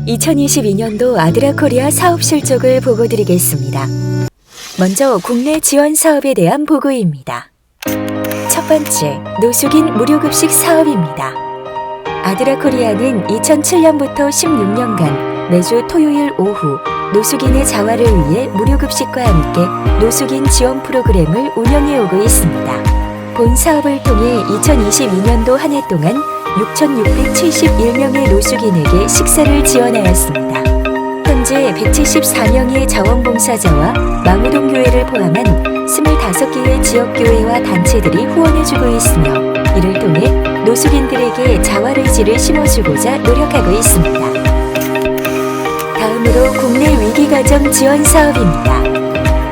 2022년도 아드라코리아 사업 실적을 보고드리겠습니다. 먼저 국내 지원 사업에 대한 보고입니다. 첫 번째, 노숙인 무료급식 사업입니다. 아드라코리아는 2007년부터 16년간 매주 토요일 오후 노숙인의 자활을 위해 무료급식과 함께 노숙인 지원 프로그램을 운영해 오고 있습니다. 본 사업을 통해 2022년도 한 해 동안 6,671명의 노숙인에게 식사를 지원하였습니다. 현재 174명의 자원봉사자와 망우동교회를 포함한 25개의 지역교회와 단체들이 후원해주고 있으며 이를 통해 노숙인들에게 자활의지를 심어주고자 노력하고 있습니다. 다음으로 국내 위기가정 지원 사업입니다.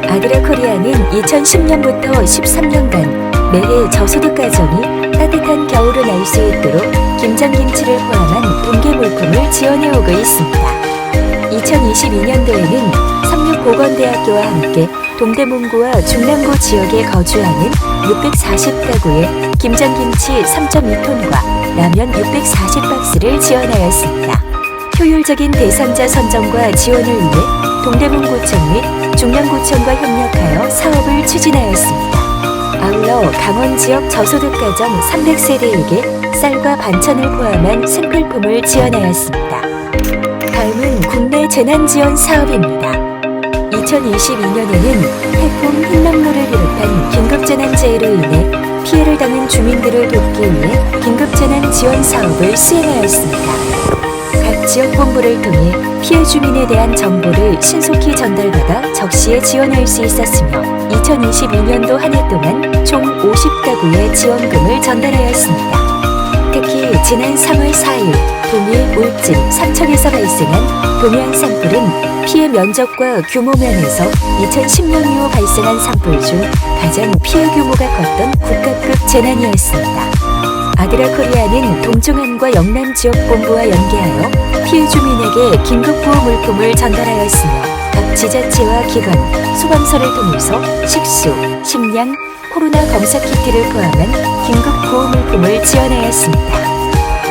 아드라코리아는 2010년부터 13년간 매해 저소득 가정이 따뜻한 겨울을 날 수 있도록 김장김치를 포함한 동계 물품을 지원해오고 있습니다. 2022년도에는 삼육보건대학교와 함께 동대문구와 중랑구 지역에 거주하는 640가구에 김장김치 3.2톤과 라면 640박스를 지원하였습니다. 효율적인 대상자 선정과 지원을 위해 동대문구청 및 중랑구청과 협력하여 사업을 추진하였습니다. 아울러 강원 지역 저소득 가정 300세대에게 쌀과 반찬을 포함한 생필품을 지원하였습니다. 다음은 국내 재난지원 사업입니다. 2022년에는 태풍 흰남노를 비롯한 긴급재난재해로 인해 피해를 당한 주민들을 돕기 위해 긴급재난지원 사업을 수행하였습니다. 각 지역본부를 통해 피해 주민에 대한 정보를 신속히 전달받아 적시에 지원할 수 있었으며 2022년도 한 해 동안 총 50가구의 지원금을 전달하였습니다. 특히 지난 3월 4일 동일, 울진, 삼척에서 발생한 동해안 산불은 피해 면적과 규모 면에서 2010년 이후 발생한 산불 중 가장 피해 규모가 컸던 국가급 재난이었습니다. 아드라코리아는 동중안과 영남 지역본부와 연계하여 피해 주민에게 긴급구호 물품을 전달하였으며 각 지자체와 기관, 소방서를 통해서 식수, 식량, 코로나 검사 키트를 포함한 긴급구호 물품을 지원하였습니다.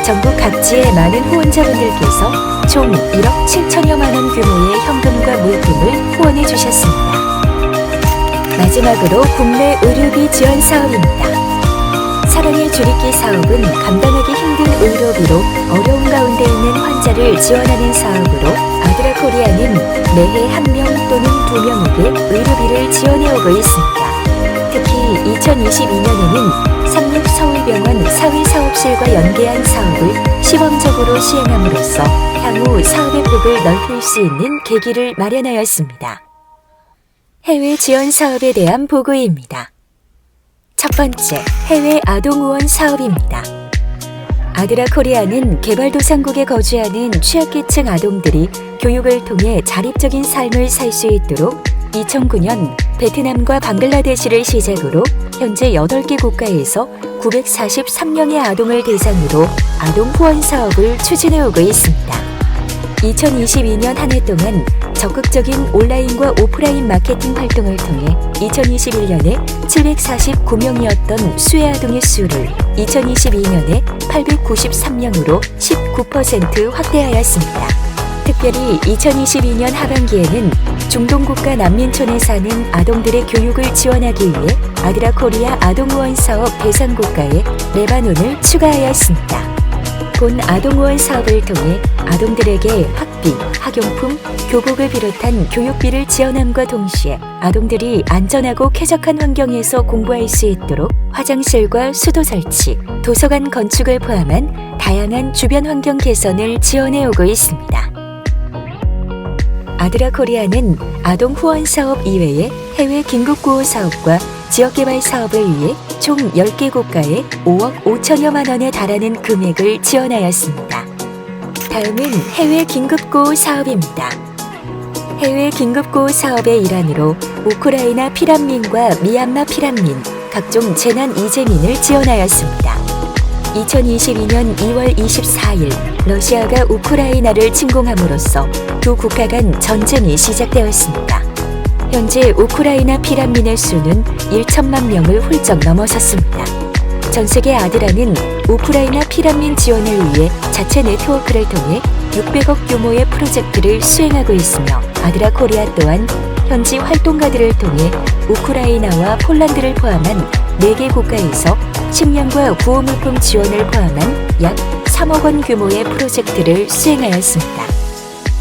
전국 각지의 많은 후원자분들께서 총 1억 7천여만 원 규모의 현금과 물품을 후원해 주셨습니다. 마지막으로 국내 의료비 지원 사업입니다. 사랑의 줄이기 사업은 감당하기 힘든 의료비로 어려운 가운데 있는 환자를 지원하는 사업으로 아드라코리아는 매해 1명 또는 2명에게 의료비를 지원해오고 있습니다. 특히 2022년에는 삼육서울병원 사회사업실과 연계한 사업을 시범적으로 시행함으로써 향후 사업의 폭을 넓힐 수 있는 계기를 마련하였습니다. 해외 지원 사업에 대한 보고입니다. 첫 번째, 해외 아동후원 사업입니다. 아드라코리아는 개발도상국에 거주하는 취약계층 아동들이 교육을 통해 자립적인 삶을 살 수 있도록 2009년 베트남과 방글라데시를 시작으로 현재 8개 국가에서 943명의 아동을 대상으로 아동 후원 사업을 추진해오고 있습니다. 2022년 한 해 동안 적극적인 온라인과 오프라인 마케팅 활동을 통해 2021년에 749명이었던 수혜 아동의 수를 2022년에 893명으로 19% 확대하였습니다. 특별히 2022년 하반기에는 중동국가 난민촌에 사는 아동들의 교육을 지원하기 위해 아드라코리아 아동후원 사업 대상 국가에 레바논을 추가하였습니다. 본 아동후원 사업을 통해 아동들에게 학비, 학용품, 교복을 비롯한 교육비를 지원함과 동시에 아동들이 안전하고 쾌적한 환경에서 공부할 수 있도록 화장실과 수도 설치, 도서관 건축을 포함한 다양한 주변 환경 개선을 지원해오고 있습니다. 아드라코리아는 아동 후원 사업 이외에 해외 긴급구호 사업과 지역개발 사업을 위해 총 10개 국가에 5억 5천여만 원에 달하는 금액을 지원하였습니다. 다음은 해외 긴급구호 사업입니다. 해외 긴급구호 사업의 일환으로 우크라이나 피난민과 미얀마 피난민, 각종 재난 이재민을 지원하였습니다. 2022년 2월 24일 러시아가 우크라이나를 침공함으로써 두 국가 간 전쟁이 시작되었습니다. 현재 우크라이나 피난민의 수는 1천만 명을 훌쩍 넘어섰습니다. 전세계 아드라는 우크라이나 피난민 지원을 위해 자체 네트워크를 통해 600억 규모의 프로젝트를 수행하고 있으며 아드라 코리아 또한 현지 활동가들을 통해 우크라이나와 폴란드를 포함한 4개 국가에서 식량과 구호물품 지원을 포함한 약 3억 원 규모의 프로젝트를 수행하였습니다.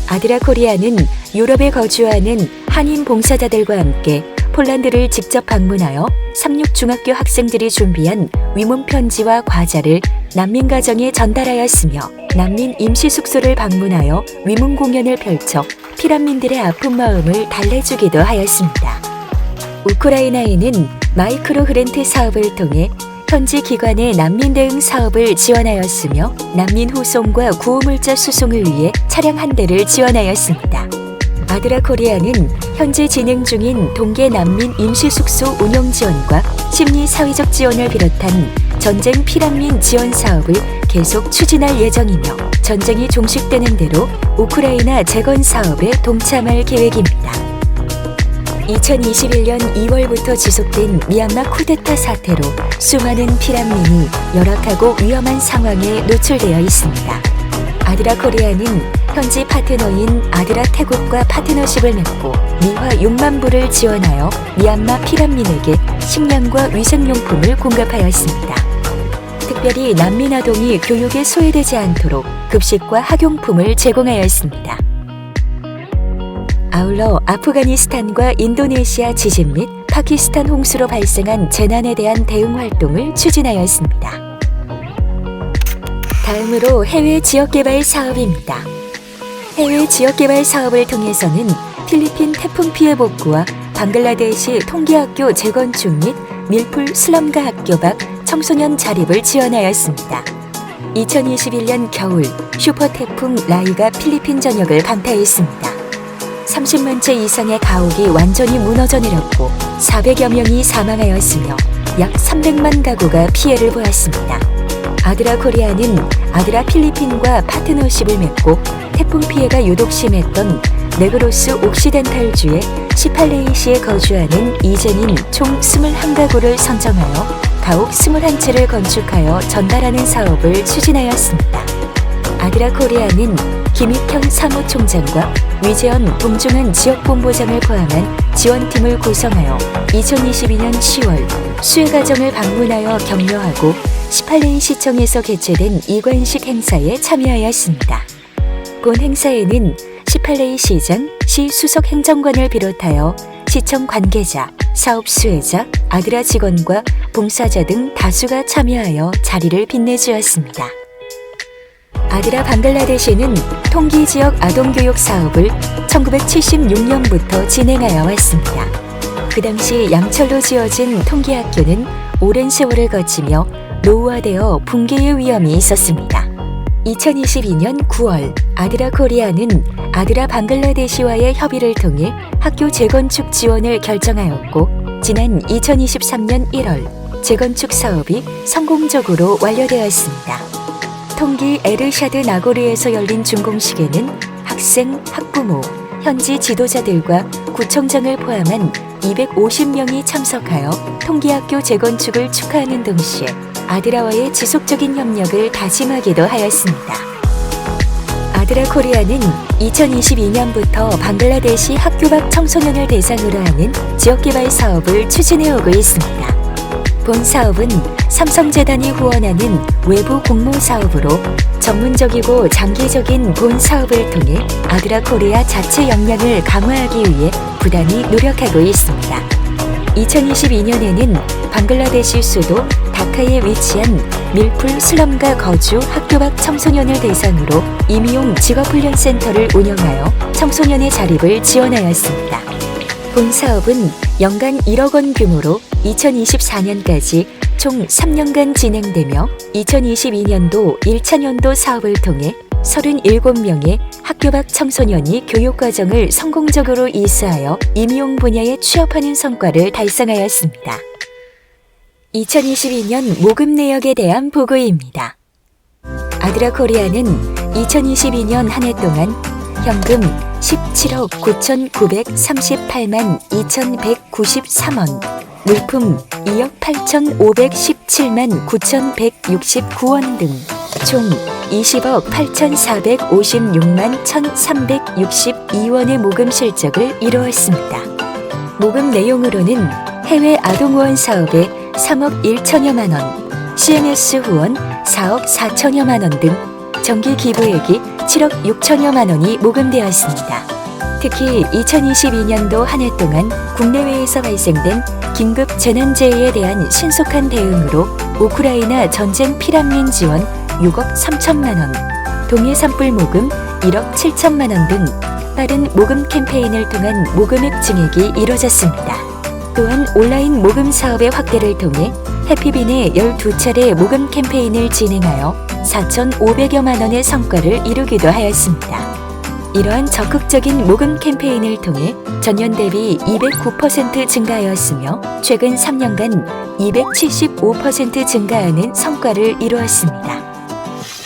아드라 코리아는 유럽에 거주하는 한인 봉사자들과 함께 폴란드를 직접 방문하여 36중학교 학생들이 준비한 위문 편지와 과자를 난민 가정에 전달하였으며 난민 임시숙소를 방문하여 위문 공연을 펼쳐 피난민들의 아픈 마음을 달래주기도 하였습니다. 우크라이나에는 마이크로 그랜트 사업을 통해 현지 기관의 난민 대응 사업을 지원하였으며 난민 후송과 구호물자 수송을 위해 차량 한 대를 지원하였습니다. 아드라 코리아는 현재 진행 중인 동계 난민 임시숙소 운영 지원과 심리 사회적 지원을 비롯한 전쟁 피난민 지원 사업을 계속 추진할 예정이며 전쟁이 종식되는 대로 우크라이나 재건 사업에 동참할 계획입니다. 2021년 2월부터 지속된 미얀마 쿠데타 사태로 수많은 피난민이 열악하고 위험한 상황에 노출되어 있습니다. 아드라 코리아는 현지 파트너인 아드라 태국과 파트너십을 맺고 미화 6만 불을 지원하여 미얀마 피난민에게 식량과 위생용품을 공급하였습니다. 특별히 난민 아동이 교육에 소외되지 않도록 급식과 학용품을 제공하였습니다. 아울러 아프가니스탄과 인도네시아 지진 및 파키스탄 홍수로 발생한 재난에 대한 대응 활동을 추진하였습니다. 다음으로 해외 지역개발 사업입니다. 해외 지역개발 사업을 통해서는 필리핀 태풍 피해 복구와 방글라데시 통기학교 재건축 및 밀풀 슬럼가 학교 밖 청소년 자립을 지원하였습니다. 2021년 겨울 슈퍼태풍 라이가 필리핀 전역을 강타했습니다. 30만 채 이상의 가옥이 완전히 무너져 내렸고 400여 명이 사망하였으며 약 300만 가구가 피해를 보았습니다. 아드라 코리아는 아드라 필리핀과 파트너십을 맺고 태풍 피해가 유독 심했던 네그로스 옥시덴탈주의 시팔레이시에 거주하는 이재민 총 21가구를 선정하여 가옥 21채를 건축하여 전달하는 사업을 추진하였습니다. 아드라 코리아는 김익현 사무총장과 위재현 동중한 지역본부장을 포함한 지원팀을 구성하여 2022년 10월 수혜가정을 방문하여 격려하고 시팔레이 시청에서 개최된 이관식 행사에 참여하였습니다. 본 행사에는 시팔레이 시장, 시 수석 행정관을 비롯하여 시청 관계자, 사업 수혜자, 아드라 직원과 봉사자 등 다수가 참여하여 자리를 빛내주었습니다. 아드라 방글라데시는 통기 지역 아동교육 사업을 1976년부터 진행하여 왔습니다. 그 당시 양철로 지어진 통기학교는 오랜 세월을 거치며 노후화되어 붕괴의 위험이 있었습니다. 2022년 9월 아드라 코리아는 아드라 방글라데시와의 협의를 통해 학교 재건축 지원을 결정하였고 지난 2023년 1월 재건축 사업이 성공적으로 완료되었습니다. 통기 에르샤드 나고르에서 열린 준공식에는 학생, 학부모, 현지 지도자들과 구청장을 포함한 250명이 참석하여 통기학교 재건축을 축하하는 동시에 아드라와의 지속적인 협력을 다짐하기도 하였습니다. 아드라 코리아는 2022년부터 방글라데시 학교 밖 청소년을 대상으로 하는 지역개발 사업을 추진해오고 있습니다. 본 사업은 삼성재단이 후원하는 외부 공모 사업으로 전문적이고 장기적인 본 사업을 통해 아드라 코리아 자체 역량을 강화하기 위해 부단히 노력하고 있습니다. 2022년에는 방글라데시 수도 다카에 위치한 밀풀 슬럼가 거주 학교 밖 청소년을 대상으로 임용 직업훈련센터를 운영하여 청소년의 자립을 지원하였습니다. 본 사업은 연간 1억 원 규모로 2024년까지 총 3년간 진행되며 2022년도 1차년도 사업을 통해 37명의 학교 밖 청소년이 교육과정을 성공적으로 이수하여 임용 분야에 취업하는 성과를 달성하였습니다. 2022년 모금 내역에 대한 보고입니다. 아드라 코리아는 2022년 한 해 동안 현금 17억 9,938만 2,193원, 물품 2억 8,517만 9,169원 등 총 20억 8,456만 1,362원의 모금 실적을 이루었습니다. 모금 내용으로는 해외 아동후원 사업에 3억 1천여만 원, CNS 후원 4억 4천여만 원 등 정기 기부액이 7억 6천여만 원이 모금되었습니다. 특히 2022년도 한 해 동안 국내외에서 발생된 긴급 재난재해에 대한 신속한 대응으로 우크라이나 전쟁 피난민 지원 6억 3천만 원, 동해 산불 모금 1억 7천만 원 등 빠른 모금 캠페인을 통한 모금액 증액이 이뤄졌습니다. 또한 온라인 모금 사업의 확대를 통해 해피빈의 12차례 모금 캠페인을 진행하여 4,500여만 원의 성과를 이루기도 하였습니다. 이러한 적극적인 모금 캠페인을 통해 전년 대비 209% 증가하였으며 최근 3년간 275% 증가하는 성과를 이루었습니다.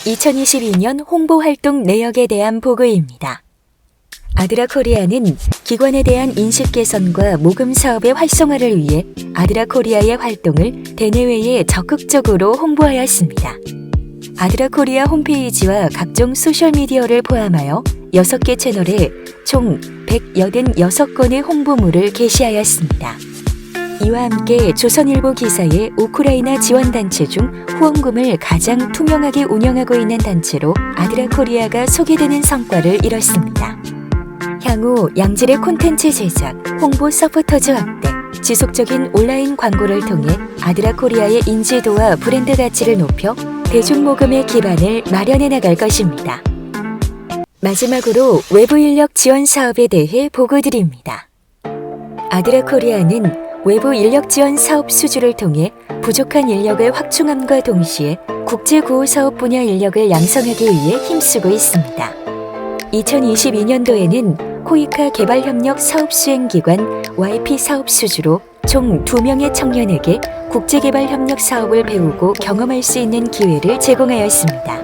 2022년 홍보활동 내역에 대한 보고입니다. 아드라코리아는 기관에 대한 인식 개선과 모금 사업의 활성화를 위해 아드라코리아의 활동을 대내외에 적극적으로 홍보하였습니다. 아드라코리아 홈페이지와 각종 소셜미디어를 포함하여 6개 채널에 총 186건의 홍보물을 게시하였습니다. 이와 함께 조선일보 기사에 우크라이나 지원단체 중 후원금을 가장 투명하게 운영하고 있는 단체로 아드라코리아가 소개되는 성과를 이뤘습니다. 향후 양질의 콘텐츠 제작, 홍보 서포터즈 확대, 지속적인 온라인 광고를 통해 아드라코리아의 인지도와 브랜드 가치를 높여 대중모금의 기반을 마련해 나갈 것입니다. 마지막으로 외부 인력 지원 사업에 대해 보고드립니다. 아드라코리아는 외부 인력 지원 사업 수주를 통해 부족한 인력을 확충함과 동시에 국제구호사업 분야 인력을 양성하기 위해 힘쓰고 있습니다. 2022년도에는 코이카 개발협력 사업수행기관 YP 사업 수주로 총 2명의 청년에게 국제개발협력 사업을 배우고 경험할 수 있는 기회를 제공하였습니다.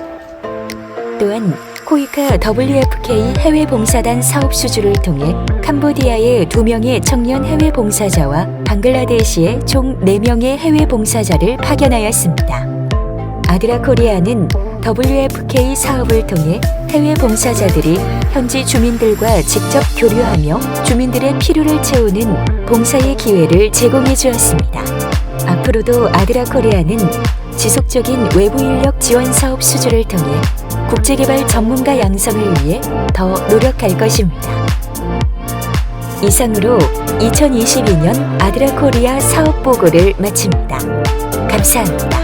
또한 코이카 WFK 해외봉사단 사업 수주를 통해 캄보디아의 2명의 청년 해외봉사자와 방글라데시의 총 4명의 해외봉사자를 파견하였습니다. 아드라코리아는 WFK 사업을 통해 해외 봉사자들이 현지 주민들과 직접 교류하며 주민들의 필요를 채우는 봉사의 기회를 제공해 주었습니다. 앞으로도 아드라코리아는 지속적인 외부 인력 지원 사업 수주를 통해 국제개발 전문가 양성을 위해 더 노력할 것입니다. 이상으로 2022년 아드라코리아 사업 보고를 마칩니다. 감사합니다.